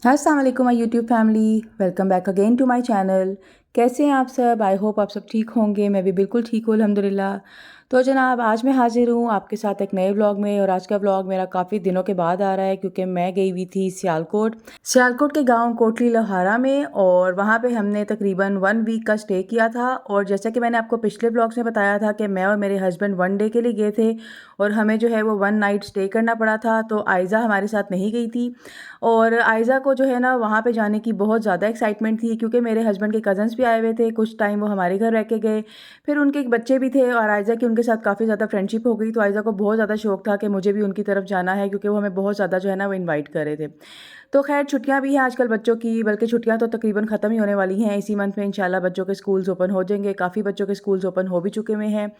अस्सलाम वालेकुम my YouTube family, welcome back again to my channel. कैसे हैं आप सब? आई होप आप सब ठीक होंगे। मैं भी बिल्कुल ठीक हूँ अल्हम्दुलिल्लाह। तो जनाब, आज मैं हाज़िर हूँ आपके साथ एक नए व्लॉग में। और आज का व्लॉग मेरा काफ़ी दिनों के बाद आ रहा है क्योंकि मैं गई हुई थी सियालकोट के गांव कोटली लोहारा में। और वहाँ पे हमने तकरीबन 1 वीक का स्टे किया था। और जैसा कि मैंने आपको पिछले व्लॉग्स में बताया था कि मैं और मेरे हस्बैंड 1 डे के लिए गए थे और हमें जो है वो 1 नाइट स्टे करना पड़ा था। तो आयज़ा हमारे साथ नहीं गई थी। और आयज़ा को जो है ना वहाँ पे जाने की बहुत ज़्यादा एक्साइटमेंट थी क्योंकि मेरे हस्बैंड के कज़न्स भी आए हुए थे। कुछ टाइम वो हमारे घर रह के गए, फिर उनके एक बच्चे भी थे और आयज़ा की उनके साथ काफ़ी ज़्यादा फ्रेंडशिप हो गई। तो आयज़ा को बहुत ज़्यादा शौक था कि मुझे भी उनकी तरफ जाना है क्योंकि वो हमें बहुत ज़्यादा जो है ना वो इनवाइट कर रहे थे। तो खैर छुट्टियाँ भी हैं आजकल बच्चों की, बल्कि छुट्टियाँ तो तकरीबन ख़त्म ही होने वाली हैं। इसी मंथ में इंशाल्लाह बच्चों के स्कूल्स ओपन हो जाएंगे। काफ़ी बच्चों के स्कूल्स ओपन हो भी चुके हुए हैं,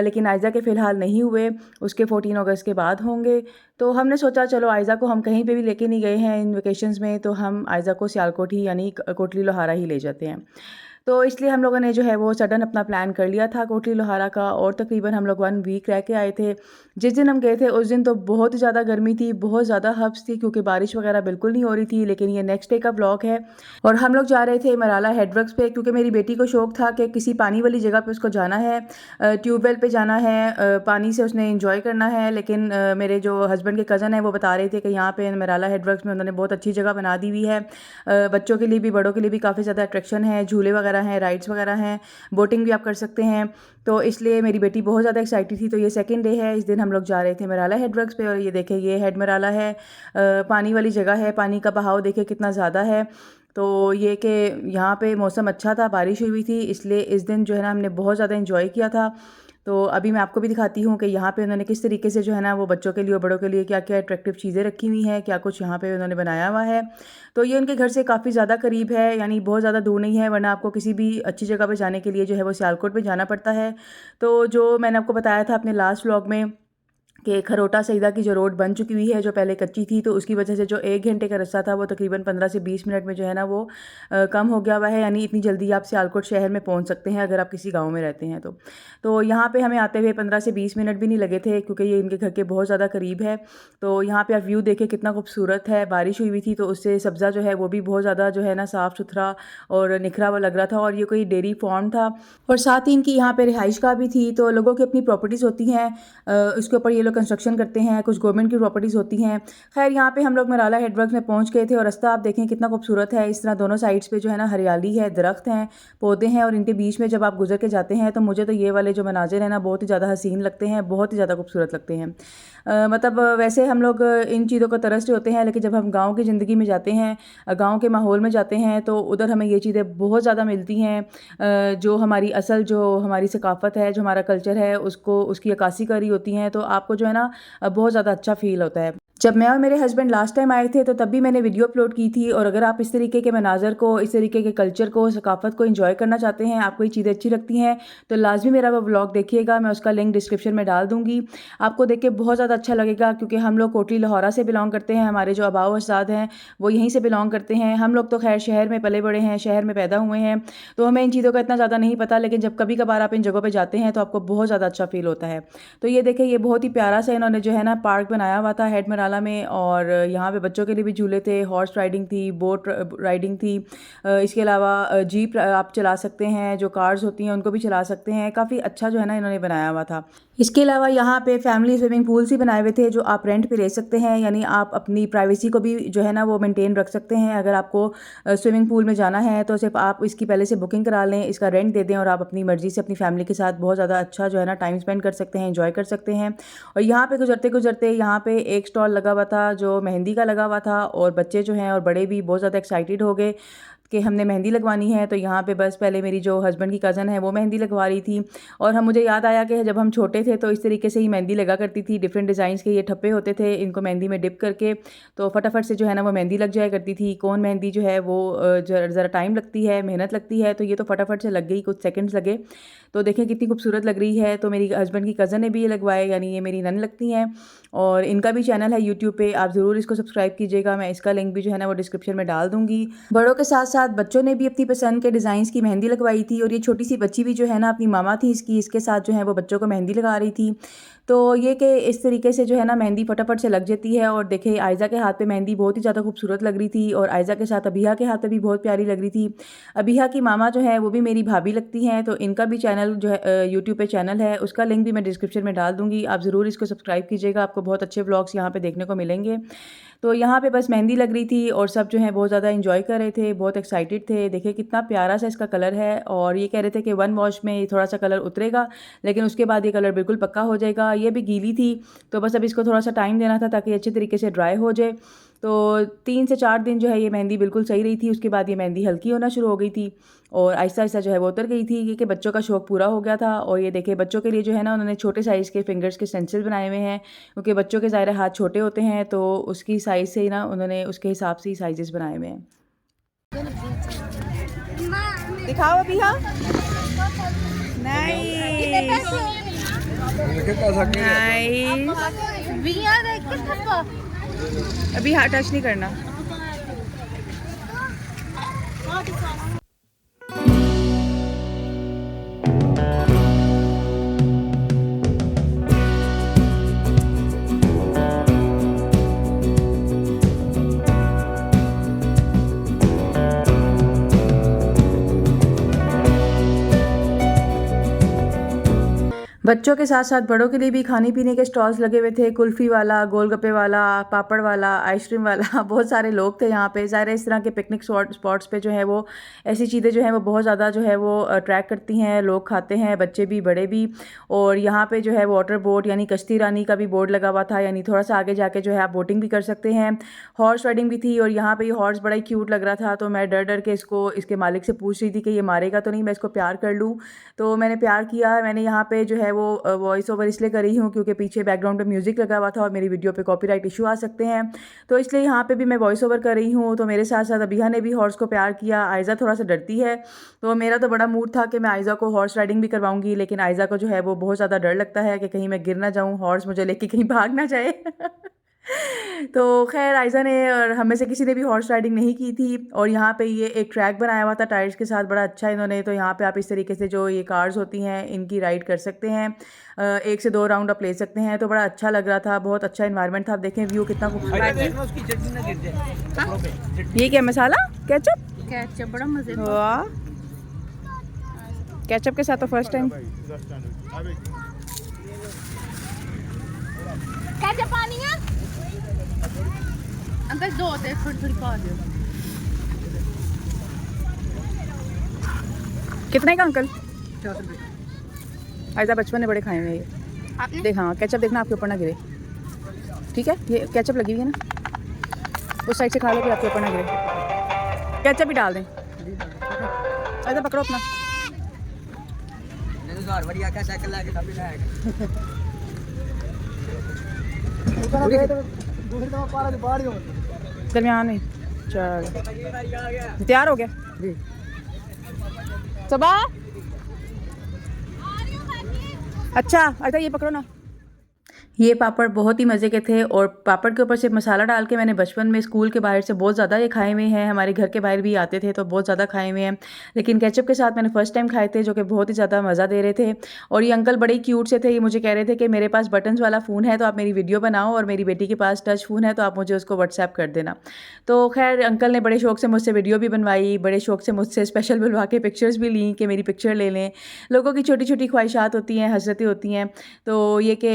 लेकिन आयज़ा के फ़िलहाल नहीं हुए। उसके 14 अगस्त के बाद होंगे। तो हमने सोचा चलो आयज़ा को हम कहीं पे भी लेके नहीं गए हैं इन वेकेशंस में, तो हम आयज़ा को सियालकोट ही यानी कोटली लोहारा ही ले जाते हैं। तो इसलिए हम लोगों ने जो है वो सडन अपना प्लान कर लिया था कोटली लोहारा का। और तकरीबन हम लोग 1 वीक रह के आए थे। जिस दिन हम गए थे उस दिन तो बहुत ज़्यादा गर्मी थी, बहुत ज़्यादा हब्स थी क्योंकि बारिश वगैरह बिल्कुल नहीं हो रही थी। लेकिन ये नेक्स्ट डे का व्लॉग है। और हम लोग जा रहे थे मराला हेडवर्क्स पे क्योंकि मेरी बेटी को शौक था कि किसी पानी वाली जगह पे उसको जाना है, ट्यूबवेल पे जाना है, पानी से उसने इंजॉय करना है। लेकिन मेरे जो हस्बैंड के कज़न हैं वो बता रहे थे कि यहाँ पे मराला हेडवर्क्स में उन्होंने बहुत अच्छी जगह बना दी हुई है। बच्चों के लिए भी बड़ों के लिए भी काफ़ी ज़्यादा अट्रैक्शन है, झूले वगैरह हैं, राइड्स वगैरह हैं, बोटिंग भी आप कर सकते हैं। तो इसलिए मेरी बेटी बहुत ज़्यादा एक्साइटेड थी। तो ये सेकंड डे है, इस दिन हम लोग जा रहे थे मराला हेडवर्क्स पे। और ये देखें, ये हेड मराला है, पानी वाली जगह है। पानी का बहाव देखें कितना ज़्यादा है। तो ये कि यहाँ पे मौसम अच्छा था, बारिश हुई हुई थी, इसलिए इस दिन जो है ना हमने बहुत ज़्यादा इंजॉय किया था। तो अभी मैं आपको भी दिखाती हूँ कि यहाँ पे उन्होंने किस तरीके से जो है ना वो बच्चों के लिए और बड़ों के लिए क्या क्या अट्रैक्टिव चीज़ें रखी हुई हैं, क्या कुछ यहाँ पे उन्होंने बनाया हुआ है। तो ये उनके घर से काफ़ी ज़्यादा करीब है, यानी बहुत ज़्यादा दूर नहीं है, वरना आपको किसी भी अच्छी जगह पे जाने के लिए जो है वो सियालकोट में जाना पड़ता है। तो जो मैंने आपको बताया था अपने लास्ट व्लॉग में कि खरोटा सईदा की जो रोड बन चुकी हुई है, जो पहले कच्ची थी, तो उसकी वजह से जो 1 घंटे का रास्ता था वो तकरीबन 15 से 20 मिनट में जो है ना वो कम हो गया हुआ है। यानी इतनी जल्दी आप सियालकोट शहर में पहुंच सकते हैं अगर आप किसी गांव में रहते हैं तो यहाँ पे हमें आते हुए 15 से 20 मिनट भी नहीं लगे थे क्योंकि ये इनके घर के बहुत ज़्यादा करीब है। तो यहाँ पे आप व्यू देखें कितना खूबसूरत है। बारिश हुई हुई थी तो उससे सब्ज़ा जो है वो भी बहुत ज़्यादा जो है ना साफ़ सुथरा और निखरा हुआ लग रहा था। और ये कोई डेयरी फार्म था और साथ ही इनकी यहाँ पे रिहाइश का भी थी। तो लोगों की अपनी प्रॉपर्टीज़ होती हैं, उसके ऊपर ये लोग कंस्ट्रक्शन करते हैं, कुछ गवर्नमेंट की प्रॉपर्टीज़ होती हैं। खैर यहाँ पे हम लोग मराला हेडवर्क्स में पहुँच गए थे और रास्ता आप देखें कितना खूबसूरत है। इस तरह दोनों साइड्स पे जो है ना हरियाली है, दरख्त हैं, पौधे हैं, और इनके बीच में जब आप गुजर के जाते हैं तो मुझे तो ये वाले जो मनाजिर हैं ना बहुत ही ज़्यादा हसीन लगते हैं, बहुत ही ज़्यादा खूबसूरत लगते हैं। मतलब वैसे हम लोग इन चीज़ों को तरस रहे होते हैं, लेकिन जब हम गाँव की ज़िंदगी में जाते हैं, गाँव के माहौल में जाते हैं, तो उधर हमें ये चीज़ें बहुत ज़्यादा मिलती हैं। जो हमारी असल जो हमारी सकाफ़त है, जो हमारा कल्चर है, उसको उसकी अक्कासी करी होती हैं, तो आपको जो है ना बहुत ज़्यादा अच्छा फ़ील होता है। जब मैं और मेरे हस्बैंड लास्ट टाइम आए थे तो तब भी मैंने वीडियो अपलोड की थी। और अगर आप इस तरीके के मनाज़र को, इस तरीके के कल्चर को, सकाफ़त को एंजॉय करना चाहते हैं, आपको ये चीज़ें अच्छी लगती हैं, तो लाजमी मेरा वो व्लॉग देखिएगा। मैं उसका लिंक डिस्क्रिप्शन में डाल दूँगी। आपको देख के बहुत ज़्यादा अच्छा लगेगा क्योंकि हम लोग कोटली लाहौरा से बिलोंग करते हैं। हमारे जो आबाओ अजदाद हैं वो यहीं से बिलोंग करते हैं। हम लोग तो खैर शहर में पले बड़े हैं, शहर में पैदा हुए हैं, तो हमें इन चीज़ों का इतना ज़्यादा नहीं पता। लेकिन जब कभी कभार आप इन जगहों पर जाते हैं तो आपको बहुत ज़्यादा अच्छा फ़ील होता है। तो ये देखें, ये बहुत ही प्यारा सा इन्होंने जो है ना पार्क बनाया हुआ था हेड मराला में। और यहाँ पे बच्चों के लिए भी झूले थे, हॉर्स राइडिंग थी, बोट राइडिंग थी। इसके अलावा जीप आप चला सकते हैं, जो कार्स होती हैं उनको भी चला सकते हैं। काफ़ी अच्छा जो है ना इन्होंने बनाया हुआ था। इसके अलावा यहाँ पे फैमिली स्विमिंग पूल्स ही बनाए हुए थे जो आप रेंट पे ले सकते हैं, यानी आप अपनी प्राइवेसी को भी जो है ना वो मेंटेन रख सकते हैं। अगर आपको स्विमिंग पूल में जाना है तो सिर्फ आप इसकी पहले से बुकिंग करा लें, इसका रेंट दे दें और आप अपनी मर्ज़ी से अपनी फैमिली के साथ बहुत ज़्यादा अच्छा जो है ना टाइम स्पेंड कर सकते हैं, एंजॉय कर सकते हैं। और यहाँ पे गुजरते गुजरते यहाँ पे एक स्टॉल लगा हुआ था जो मेहंदी का लगा हुआ था। और बच्चे जो हैं और बड़े भी बहुत ज़्यादा एक्साइटेड हो गए कि हमने मेहंदी लगवानी है। तो यहाँ पे बस पहले मेरी जो हस्बैंड की कज़न है वो मेहंदी लगवा रही थी। और हम मुझे याद आया कि जब हम छोटे थे तो इस तरीके से ही मेहंदी लगा करती थी। डिफरेंट डिज़ाइंस के ये ठप्पे होते थे, इनको मेहंदी में डिप करके तो फटाफट से जो है ना वो मेहंदी लग जाया करती थी। कौन मेहंदी जो है वो ज़रा टाइम लगती है, मेहनत लगती है, तो ये तो फटाफट से लग गई, कुछ सेकंड्स लगे। तो देखें कितनी खूबसूरत लग रही है। तो मेरी हस्बैंड की कज़न ने भी ये लगवाए, यानी ये मेरी नन लगती हैं। और इनका भी चैनल है यूट्यूब पे, आप ज़रूर इसको सब्सक्राइब कीजिएगा। मैं इसका लिंक भी जो है ना वो डिस्क्रिप्शन में डाल दूँगी। बड़ों के साथ साथ बच्चों ने भी अपनी पसंद के डिज़ाइंस की मेहंदी लगवाई थी और ये छोटी सी बच्ची भी जो है ना अपनी मामा थी इसकी, इसके साथ जो है वो बच्चों को मेहंदी लगा रही थी। तो ये कि इस तरीके से जो है ना मेहंदी फटाफट से लग जाती है। और देखिए आयज़ा के हाथ पे मेहंदी बहुत ही ज़्यादा खूबसूरत लग रही थी और आयज़ा के साथ अबिहा के हाथ पे भी बहुत प्यारी लग रही थी। अबिहा की मामा जो है वो भी मेरी भाभी लगती हैं, तो इनका भी चैनल जो है यूट्यूब पे चैनल है, उसका लिंक भी मैं डिस्क्रिप्शन में डाल दूँगी। आप ज़रूर इसको सब्सक्राइब कीजिएगा, आपको बहुत अच्छे व्लॉग्स यहाँ पे देखने को मिलेंगे। तो यहाँ पे बस मेहंदी लग रही थी और सब जो है बहुत ज़्यादा एंजॉय कर रहे थे, बहुत एक्साइटेड थे। देखिए कितना प्यारा सा इसका कलर है और ये कह रहे थे कि 1 वॉश में ये थोड़ा सा कलर उतरेगा, लेकिन उसके बाद ये कलर बिल्कुल पक्का हो जाएगा। ये भी गीली थी, तो बस अब इसको थोड़ा सा टाइम देना था ताकि अच्छे तरीके से ड्राई हो जाए। तो 3 से 4 दिन जो है ये मेहंदी बिल्कुल सही रही थी। उसके बाद ये मेहंदी हल्की होना शुरू हो गई थी और आहिस्ता-आहिस्ता जो है वो उतर गई थी, क्योंकि बच्चों का शौक पूरा हो गया था। और ये देखिए बच्चों के लिए जो है ना उन्होंने छोटे साइज़ के फिंगर्स के स्टेंसिल बनाए हुए हैं, क्योंकि बच्चों के ज़ाहिर हाथ छोटे होते हैं, तो उसकी साइज़ से ही ना उन्होंने उसके हिसाब से ही साइज़ेस बनाए हुए हैं। दिखाओ अभी। हाँ नाइस अभी हाथ टच नहीं करना। बच्चों के साथ साथ बड़ों के लिए भी खाने पीने के स्टॉल्स लगे हुए थे। कुल्फ़ी वाला, गोलगप्पे वाला, पापड़ वाला, आइसक्रीम वाला बहुत सारे लोग थे यहाँ पे। ज़ाहिर है इस तरह के पिकनिक स्पॉट्स पे जो है वो ऐसी चीज़ें जो है वो बहुत ज़्यादा जो है वो अट्रैक्ट करती हैं, लोग खाते हैं, बच्चे भी बड़े भी। और यहाँ पे जो है वाटर बोट यानी कश्ती रानी का भी बोर्ड लगा हुआ था, यानी थोड़ा सा आगे जाके जो है आप बोटिंग भी कर सकते हैं। हॉर्स राइडिंग भी थी और यहाँ पर ये हॉर्स बड़ा ही क्यूट लग रहा था, तो मैं डर डर के इसके मालिक से पूछ रही थी कि ये मारेगा तो नहीं, मैं इसको प्यार कर लूँ। तो मैंने प्यार किया। मैंने यहाँ पे जो है वो वॉइस ओवर इसलिए कर रही हूँ क्योंकि पीछे बैकग्राउंड पे म्यूज़िक लगा हुआ था और मेरी वीडियो पे कॉपीराइट इशू आ सकते हैं, तो इसलिए यहाँ पे भी मैं वॉइस ओवर कर रही हूँ। तो मेरे साथ साथ अबिहा ने भी हॉर्स को प्यार किया। आयज़ा थोड़ा सा डरती है, तो मेरा तो बड़ा मूड था कि मैं आयज़ा को हॉर्स राइडिंग भी करवाऊंगी, लेकिन आयज़ा को जो है वो बहुत ज़्यादा डर लगता है कि कहीं मैं गिर ना जाऊँ, हॉर्स मुझे लेके कहीं भाग ना जाए। तो खैर आयज़ा ने और हम में से किसी ने भी हॉर्स राइडिंग नहीं की थी। और यहाँ पे ये एक ट्रैक बनाया हुआ था टायर्स के साथ, बड़ा अच्छा इन्होंने। तो यहाँ पे आप इस तरीके से जो ये कार्स होती हैं इनकी राइड कर सकते हैं, 1 से 2 राउंड आप ले सकते हैं। तो बड़ा अच्छा लग रहा था, बहुत अच्छा इन्वायरमेंट था। आप देखें व्यू कितना खूबसूरत है। ये क्या मसाला केचप बड़ा मजे। वाह, केचप के साथ तो फर्स्ट टाइम। अंकल दो होते थोड़ी पा दो। कितने का अंकल? 4 रुपये। आयज़ा बचपन में बड़े खाए हुए ये देख। हाँ केचप देखना आपके ऊपर ना गिरे, ठीक है? ये केचप लगी हुई है ना, उस साइड से खा लो कि आपके ऊपर ना गिरे। केचप भी डाल दें। आयज़ा पकड़ो अपना। दरमियान में चल तैयार हो गया सबा। अच्छा अच्छा ये पकड़ो ना। ये पापड़ बहुत ही मज़े के थे और पापड़ के ऊपर से मसाला डाल के मैंने बचपन में स्कूल के बाहर से बहुत ज़्यादा ये खाए हुए हैं। हमारे घर के बाहर भी आते थे तो बहुत ज़्यादा खाए हुए हैं, लेकिन केचप के साथ मैंने फ़र्स्ट टाइम खाए थे, जो कि बहुत ही ज़्यादा मज़ा दे रहे थे। और ये अंकल बड़े क्यूट से थे। ये मुझे कह रहे थे कि मेरे पास बटन्स वाला फ़ोन है तो आप मेरी वीडियो बनाओ, और मेरी बेटी के पास टच फ़ोन है तो आप मुझे उसको व्हाट्सएप कर देना। तो खैर अंकल ने बड़े शौक से मुझसे वीडियो भी बनवाई, बड़े शौक से मुझसे स्पेशल बुलवा के पिक्चर्स भी ली कि मेरी पिक्चर ले लें। लोगों की छोटी छोटी ख्वाहिशात होती हैं, हसरतें होती हैं। तो ये कि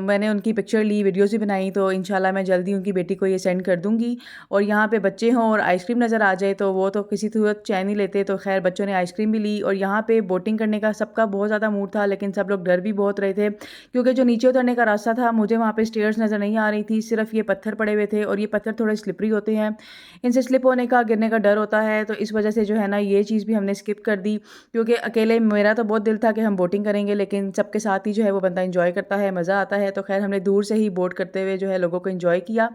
मैंने उनकी पिक्चर ली, वीडियोज़ भी बनाई। तो इंशाल्लाह मैं जल्दी उनकी बेटी को ये सेंड कर दूँगी। और यहाँ पे बच्चे हों और आइसक्रीम नज़र आ जाए तो वो तो किसी सूरत चैन नहीं लेते। तो खैर बच्चों ने आइसक्रीम भी ली। और यहाँ पे बोटिंग करने का सबका बहुत ज़्यादा मूड था, लेकिन सब लोग डर भी बहुत रहे थे, क्योंकि जो नीचे उतरने का रास्ता था मुझे वहाँ पे स्टेयर्स नज़र नहीं आ रही थी, सिर्फ ये पत्थर पड़े हुए थे। और ये पत्थर थोड़े स्लिपरी होते हैं, इनसे स्लिप होने का, गिरने का डर होता है। तो इस वजह से जो है ना ये चीज़ भी हमने स्किप कर दी, क्योंकि अकेले मेरा तो बहुत दिल था कि हम बोटिंग करेंगे, लेकिन सबके साथ ही जो है वो बंदा इंजॉय करता है, मज़ा आता है। तो खैर हमने दूर से ही बोट करते हुए जो है लोगों को एंजॉय किया।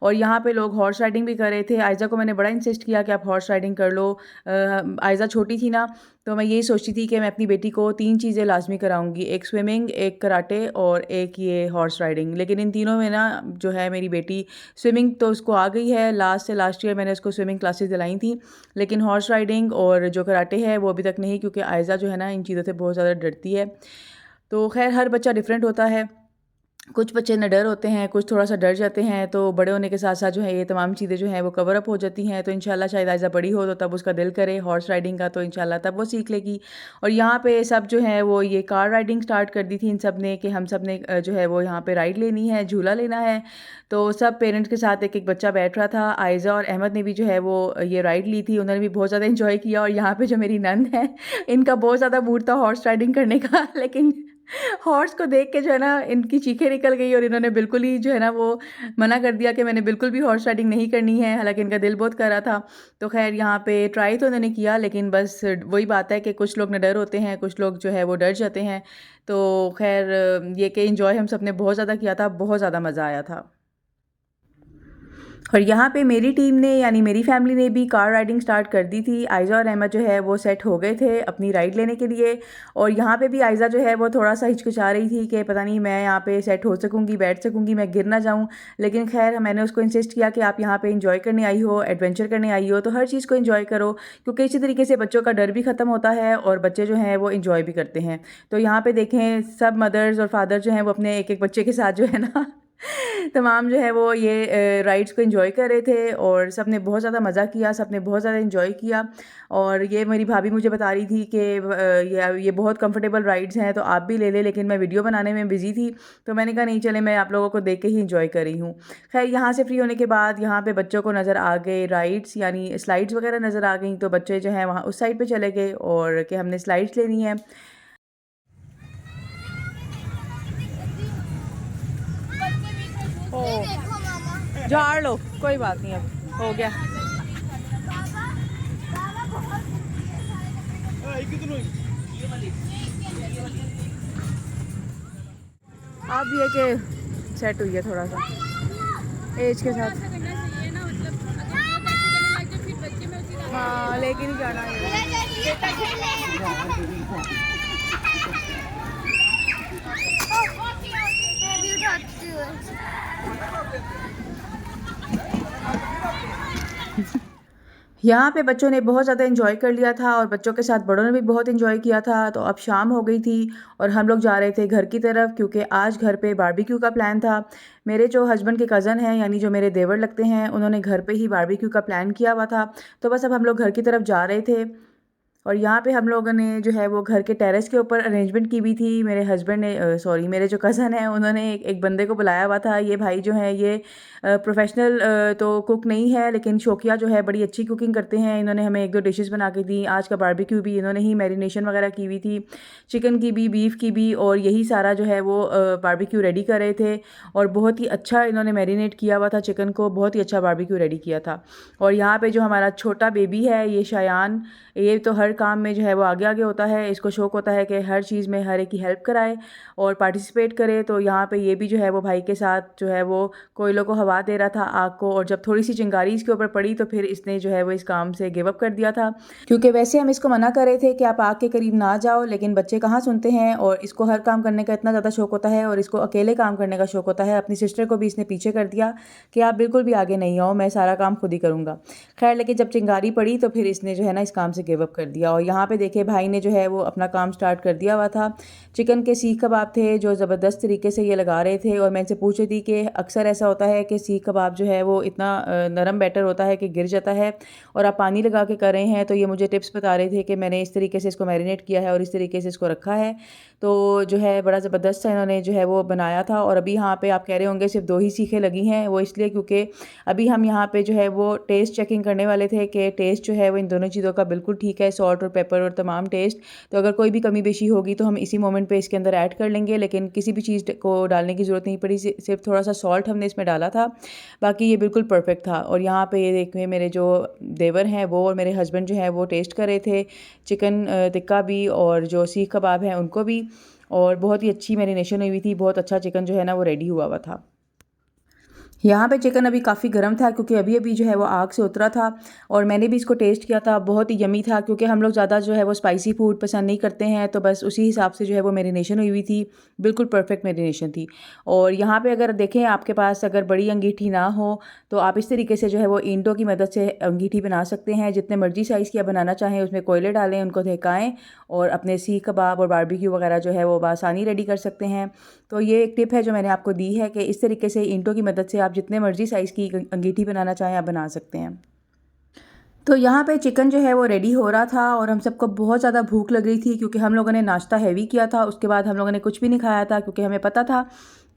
और यहाँ पे लोग हॉर्स राइडिंग भी कर रहे थे। आयज़ा को मैंने बड़ा इंसिस्ट किया कि आप हॉर्स राइडिंग कर लो। आयज़ा छोटी थी ना, तो मैं यही सोचती थी कि मैं अपनी बेटी को 3 चीज़ें लाज़मी कराऊँगी, एक स्विमिंग, एक कराटे और एक ये हॉर्स राइडिंग। लेकिन इन तीनों में ना जो है मेरी बेटी, स्विमिंग तो उसको आ गई है, लास्ट से लास्ट ईयर मैंने उसको स्विमिंग क्लासेस दिलाई थी, लेकिन हॉर्स राइडिंग और जो कराटे है वो अभी तक नहीं, क्योंकि आयज़ा जो है ना इन चीज़ों से बहुत ज़्यादा डरती है। तो खैर हर बच्चा डिफरेंट होता है, कुछ बच्चे निडर होते हैं, कुछ थोड़ा-सा डर जाते हैं, तो बड़े होने के साथ-साथ जो है ये तमाम चीज़ें जो हैं वो कवर अप हो जाती हैं। तो इंशाल्लाह शायद आइज़ा बड़ी हो तो तब उसका दिल करे हॉर्स राइडिंग का, तो इंशाल्लाह तब वो सीख लेगी। और यहाँ पे सब जो है वो ये कार राइडिंग स्टार्ट कर दी थी इन सब ने, कि हम सब ने जो है वो यहाँ पे राइड लेनी है, झूला लेना है। तो सब पेरेंट्स के साथ एक-एक बच्चा बैठ रहा था। आइज़ा और अहमद ने भी जो है वो ये राइड ली थी, उन्होंने भी बहुत ज़्यादा एन्जॉय किया। और यहाँ पे जो मेरी नंद है, इनका बहुत ज़्यादा मूड था हॉर्स राइडिंग करने का, लेकिन हॉर्स को देख के जो है ना इनकी चीखें निकल गई और इन्होंने बिल्कुल ही जो है ना वो मना कर दिया कि मैंने बिल्कुल भी हॉर्स राइडिंग नहीं करनी है, हालांकि इनका दिल बहुत कर रहा था। तो खैर यहाँ पे ट्राई तो इन्होंने किया, लेकिन बस वही बात है कि कुछ लोग निडर होते हैं, कुछ लोग जो है वो डर जाते हैं। तो खैर ये कि इंजॉय हम सब ने बहुत ज़्यादा किया था, बहुत ज़्यादा मज़ा आया था। और यहाँ पे मेरी टीम ने, यानी मेरी फैमिली ने भी कार राइडिंग स्टार्ट कर दी थी। आयज़ा और अहमद जो है वो सेट हो गए थे अपनी राइड लेने के लिए। और यहाँ पे भी आयज़ा जो है वो थोड़ा-सा हिचकिचा रही थी कि पता नहीं मैं यहाँ पे सेट हो सकूँगी, बैठ सकूँगी, मैं गिर ना जाऊँ। लेकिन खैर मैंने उसको इंसिस्ट किया कि आप यहाँ पे एंजॉय करने आई हो, एडवेंचर करने आई हो, तो हर चीज़ को एंजॉय करो, क्योंकि इसी तरीके से बच्चों का डर भी ख़त्म होता है और बच्चे जो हैं वो एंजॉय भी करते हैं। तो यहाँ पे देखें सब मदर्स और फादर जो हैं वो अपने एक-एक बच्चे के साथ जो है ना तमाम जो है वो ये राइड्स को एंजॉय कर रहे थे और सब ने बहुत ज़्यादा मज़ा किया, सब ने बहुत ज़्यादा एंजॉय किया। और ये मेरी भाभी मुझे बता रही थी कि ये बहुत कंफर्टेबल राइड्स हैं, तो आप भी ले लें, लेकिन मैं वीडियो बनाने में बिज़ी थी, तो मैंने कहा नहीं चले, मैं आप लोगों को देख के ही एंजॉय कर रही हूँ। खैर यहाँ से फ्री होने के बाद यहाँ पे बच्चों को नज़र आ गए राइड्स, यानी स्लाइड्स वगैरह नज़र आ गई, तो बच्चे जो हैं वहाँ उस साइड पर चले गए और कि हमने स्लाइड्स लेनी है। झाड़ लो, कोई बात नहीं, अब हो गया। अब ये कि सेट हुई है थोड़ा सा एज के साथ। हाँ लेकिन ही जाना है। यहाँ पे बच्चों ने बहुत ज़्यादा एंजॉय कर लिया था और बच्चों के साथ बड़ों ने भी बहुत एंजॉय किया था। तो अब शाम हो गई थी और हम लोग जा रहे थे घर की तरफ, क्योंकि आज घर पे बारबेक्यू का प्लान था। मेरे जो हस्बैंड के कज़न हैं, यानी जो मेरे देवर लगते हैं, उन्होंने घर पे ही बारबेक्यू का प्लान किया हुआ था। तो बस अब हम लोग घर की तरफ जा रहे थे। और यहाँ पे हम लोगों ने जो है वो घर के टेरेस के ऊपर अरेंजमेंट की हुई थी। मेरे हस्बैंड ने सॉरी मेरे जो कज़न हैं उन्होंने एक बंदे को बुलाया हुआ था। ये भाई जो हैं ये प्रोफेशनल तो कुक नहीं है, लेकिन शौकिया जो है बड़ी अच्छी कुकिंग करते हैं। इन्होंने हमें 1-2 डिशेस बना के दी। आज का बारबेक्यू भी इन्होंने ही मैरिनेशन वगैरह की हुई थी, चिकन की भी, बीफ की भी, और यही सारा जो है वो बारबेक्यू रेडी कर रहे थे। और बहुत ही अच्छा इन्होंने मैरिनेट किया हुआ था चिकन को, बहुत ही अच्छा बारबेक्यू रेडी किया था। और यहाँ पे जो हमारा छोटा बेबी है ये शायान, ये तो हर काम में जो है वो आगे आगे होता है। इसको शौक़ होता है कि हर चीज़ में हर एक की हेल्प कराए और पार्टिसिपेट करे। तो यहाँ पे ये भी जो है वो भाई के साथ जो है वो कोयलों को हवा दे रहा था, आग को, और जब थोड़ी सी चिंगारी इसके ऊपर पड़ी तो फिर इसने जो है वो इस काम से गिव अप कर दिया था, क्योंकि वैसे हम इसको मना कर रहे थे कि आप आग के करीब ना जाओ, लेकिन बच्चे कहाँ सुनते हैं और इसको हर काम करने का इतना ज़्यादा शौक़ होता है और इसको अकेले काम करने का शौक़ होता है। अपनी सिस्टर को भी इसने पीछे कर दिया कि आप बिल्कुल भी आगे नहीं आओ, मैं सारा काम खुद ही करूँगा। खैर लेकिन जब चिंगारी पड़ी तो फिर इसने जो है ना इस काम से गिव अप कर दिया। और यहाँ पे देखे भाई ने जो है वो अपना काम स्टार्ट कर दिया हुआ था। चिकन के सीख कबाब थे जो ज़बरदस्त तरीके से ये लगा रहे थे, और मैं इनसे पूछ रही थी कि अक्सर ऐसा होता है कि सीख कबाब जो है वो इतना नरम बैटर होता है कि गिर जाता है, और आप पानी लगा के कर रहे हैं। तो ये मुझे टिप्स बता रहे थे कि मैंने इस तरीके से इसको मैरिनेट किया है और इस तरीके से इसको रखा है। तो जो है बड़ा ज़बरदस्त सा इन्होंने जो है वो बनाया था। और अभी यहाँ पे आप कह रहे होंगे सिर्फ 2 ही सीखें लगी हैं, वो इसलिए क्योंकि अभी हम यहाँ पे जो है वो टेस्ट चेकिंग करने वाले थे कि टेस्ट जो है वो इन दोनों चीज़ों का बिल्कुल ठीक है, सॉल्ट और पेपर और तमाम टेस्ट। तो अगर कोई भी कमी बेशी होगी तो हम इसी मोमेंट पे इसके अंदर ऐड कर लेंगे, लेकिन किसी भी चीज़ को डालने की ज़रूरत नहीं पड़ी, सिर्फ थोड़ा सा सॉल्ट हमने इसमें डाला था, बाकी ये बिल्कुल परफेक्ट था। और यहाँ पे ये देखिए मेरे जो देवर हैं वो और मेरे हस्बैंड जो है वो टेस्ट कर रहे थे चिकन टिक्का भी और जो सीख कबाब हैं उनको भी। और बहुत ही अच्छी मैरिनेशन हुई थी, बहुत अच्छा चिकन जो है ना वो रेडी हुआ हुआ था। यहाँ पे चिकन अभी काफ़ी गर्म था क्योंकि अभी अभी जो है वो आग से उतरा था और मैंने भी इसको टेस्ट किया था, बहुत ही यमी था क्योंकि हम लोग ज़्यादा जो है वो स्पाइसी फूड पसंद नहीं करते हैं, तो बस उसी हिसाब से जो है वो मैरिनेशन हुई हुई थी, बिल्कुल परफेक्ट मैरिनेशन थी। और यहाँ पे अगर देखें आपके पास अगर बड़ी अंगीठी ना हो तो आप इस तरीके से जो है वो ईंटों की मदद से अंगीठी बना सकते हैं, जितने मर्जी साइज़ की आप बनाना चाहें उसमें कोयले डालें, उनको दहकाएँ और अपने सीख कबाब और बारबेक्यू वगैरह जो है वो बआसानी रेडी कर सकते हैं। तो ये एक टिप है जो मैंने आपको दी है कि इस तरीके से ईंटों की मदद से आप जितने मर्जी साइज़ की अंगीठी बनाना चाहें आप बना सकते हैं। तो यहाँ पे चिकन जो है वो रेडी हो रहा था और हम सबको बहुत ज़्यादा भूख लग रही थी क्योंकि हम लोगों ने नाश्ता हैवी किया था, उसके बाद हम लोगों ने कुछ भी नहीं खाया था क्योंकि हमें पता था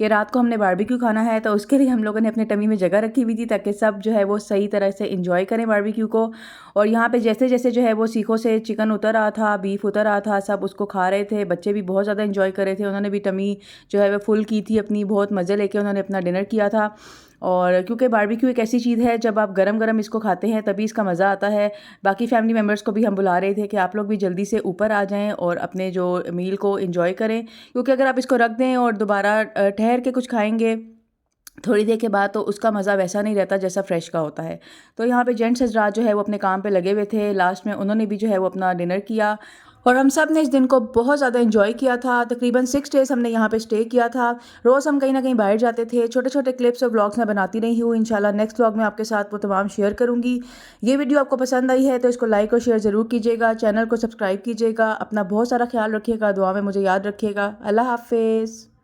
कि रात को हमने बारबेक्यू खाना है, तो उसके लिए हम लोगों ने अपने टमी में जगह रखी हुई थी ताकि सब जो है वो सही तरह से इंजॉय करें बारबेक्यू को। और यहाँ पे जैसे जैसे जो है वो सीखों से चिकन उतर रहा था, बीफ उतर रहा था, सब उसको खा रहे थे, बच्चे भी बहुत ज़्यादा इंजॉय कर रहे थे, उन्होंने भी टमी जो है वो फुल की थी अपनी, बहुत मज़े लेके उन्होंने अपना डिनर किया था। और क्योंकि बारबेक्यू एक ऐसी चीज़ है जब आप गरम गरम इसको खाते हैं तभी इसका मज़ा आता है। बाकी फैमिली मेम्बर्स को भी हम बुला रहे थे कि आप लोग भी जल्दी से ऊपर आ जाएं और अपने जो मील को एंजॉय करें, क्योंकि अगर आप इसको रख दें और दोबारा ठहर के कुछ खाएंगे थोड़ी देर के बाद तो उसका मज़ा वैसा नहीं रहता जैसा फ्रेश का होता है। तो यहाँ पे जेंट्स हजरात जो है वो अपने काम पे लगे हुए थे, लास्ट में उन्होंने भी जो है वो अपना डिनर किया और हम सब ने इस दिन को बहुत ज़्यादा एंजॉय किया था। तकरीबन 6 डेज़ हमने यहाँ पे स्टे किया था। रोज़ हम कहीं ना कहीं बाहर जाते थे, छोटे छोटे क्लिप्स और व्लॉग्स मैं बनाती रही हूँ। इंशाल्लाह नेक्स्ट व्लॉग में आपके साथ वो तमाम शेयर करूँगी। ये वीडियो आपको पसंद आई है तो इसको लाइक और शेयर ज़रूर कीजिएगा, चैनल को सब्सक्राइब कीजिएगा, अपना बहुत सारा ख्याल रखिएगा, दुआ में मुझे याद रखिएगा। अल्लाह हाफिज़।